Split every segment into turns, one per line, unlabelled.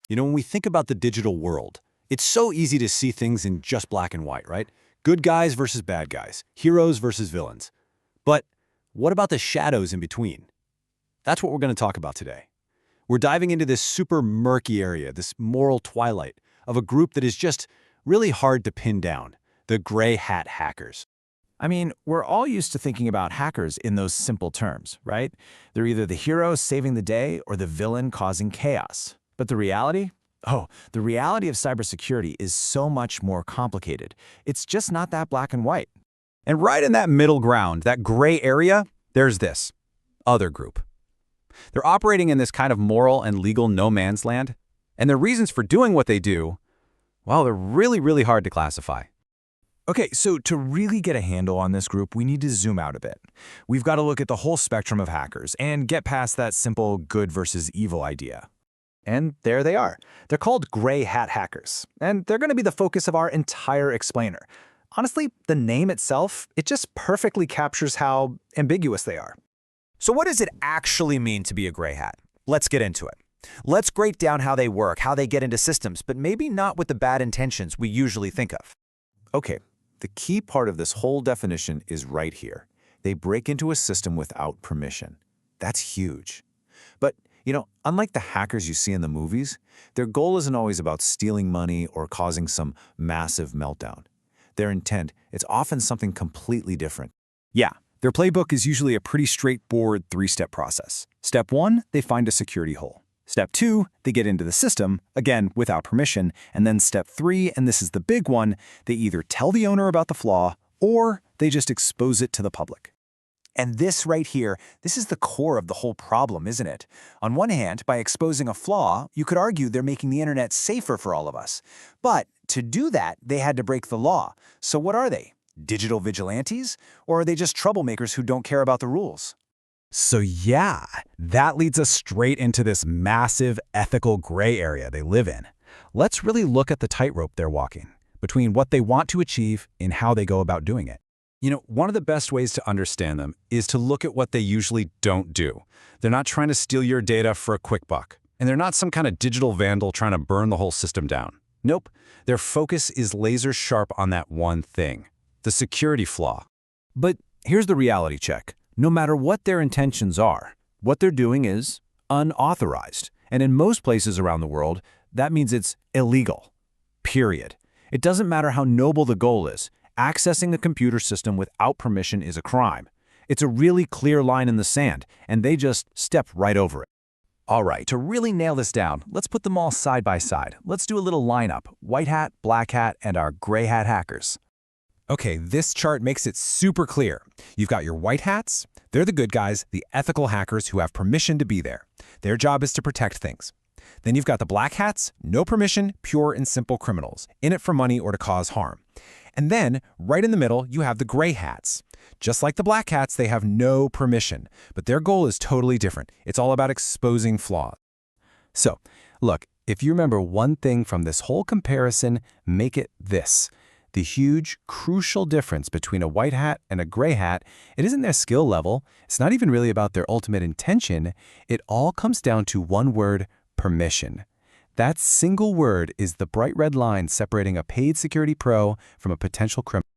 When we think about the digital world, it's so easy to see things in just black and white, right? Good guys versus bad guys, heroes versus villains. But what about the shadows in between? That's what we're going to talk about today. We're diving into this super murky area, this moral twilight of a group that is just really hard to pin down, the gray hat hackers.
I mean, we're all used to thinking about hackers in those simple terms, right? They're either the hero saving the day or the villain causing chaos. But the reality? Oh, the reality of cybersecurity is so much more complicated. It's just not that black and white.
And right in that middle ground, that gray area, there's this other group. They're operating in this kind of moral and legal no man's land, and their reasons for doing what they do, well, they're really, really hard to classify.
Okay, so to really get a handle on this group, we need to zoom out a bit. We've got to look at the whole spectrum of hackers and get past that simple good versus evil idea. And there they are. They're called gray hat hackers, and they're going to be the focus of our entire explainer. Honestly, the name itself, it just perfectly captures how ambiguous they are.
So what does it actually mean to be a gray hat? Let's get into it. Let's break down how they work, how they get into systems, but maybe not with the bad intentions we usually think of.
Okay, the key part of this whole definition is right here. They break into a system without permission. That's huge. But, unlike the hackers you see in the movies, their goal isn't always about stealing money or causing some massive meltdown. Their intent, it's often something completely different.
Yeah, their playbook is usually a pretty straightforward three-step process. Step 1, they find a security hole. Step 2, they get into the system, again, without permission. And then step 3, and this is the big one, they either tell the owner about the flaw or they just expose it to the public.
And this right here, this is the core of the whole problem, isn't it? On one hand, by exposing a flaw, you could argue they're making the internet safer for all of us. But to do that, they had to break the law. So what are they? Digital vigilantes? Or are they just troublemakers who don't care about the rules?
So yeah, that leads us straight into this massive ethical gray area they live in. Let's really look at the tightrope they're walking between what they want to achieve and how they go about doing it. One of the best ways to understand them is to look at what they usually don't do. They're not trying to steal your data for a quick buck, and they're not some kind of digital vandal trying to burn the whole system down. Nope, their focus is laser sharp on that one thing, the security flaw. But here's the reality check. No matter what their intentions are, what they're doing is unauthorized. And in most places around the world, that means it's illegal. Period. It doesn't matter how noble the goal is. Accessing a computer system without permission is a crime. It's a really clear line in the sand, and they just step right over it. All right, to really nail this down, let's put them all side by side. Let's do a little lineup: white hat, black hat, and our gray hat hackers. Okay, this chart makes it super clear. You've got your white hats. They're the good guys, the ethical hackers who have permission to be there. Their job is to protect things. Then you've got the black hats, no permission, pure and simple criminals, in it for money or to cause harm. And then, right in the middle, you have the gray hats. Just like the black hats, they have no permission, but their goal is totally different. It's all about exposing flaws. So, look, if you remember one thing from this whole comparison, make it this. The huge, crucial difference between a white hat and a gray hat, it isn't their skill level. It's not even really about their ultimate intention. It all comes down to one word: permission. That single word is the bright red line separating a paid security pro from a potential criminal.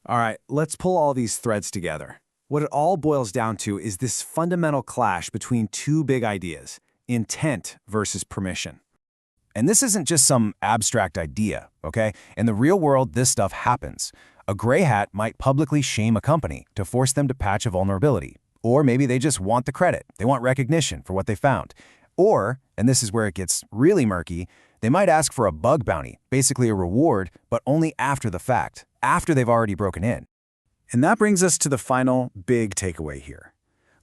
All right, let's pull all these threads together. What it all boils down to is this fundamental clash between two big ideas: intent versus permission. And this isn't just some abstract idea, okay? In the real world, this stuff happens. A gray hat might publicly shame a company to force them to patch a vulnerability. Or maybe they just want the credit. They want recognition for what they found. Or, and this is where it gets really murky, they might ask for a bug bounty, basically a reward, but only after the fact, after they've already broken in. And that brings us to the final big takeaway here.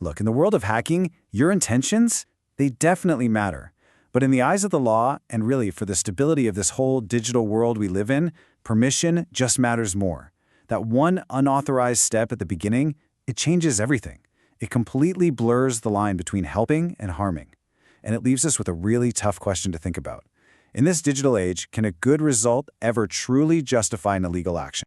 Look, in the world of hacking, your intentions, they definitely matter. But in the eyes of the law, and really for the stability of this whole digital world we live in, permission just matters more. That one unauthorized step at the beginning, it changes everything. It completely blurs the line between helping and harming. And it leaves us with a really tough question to think about. In this digital age, can a good result ever truly justify an illegal action?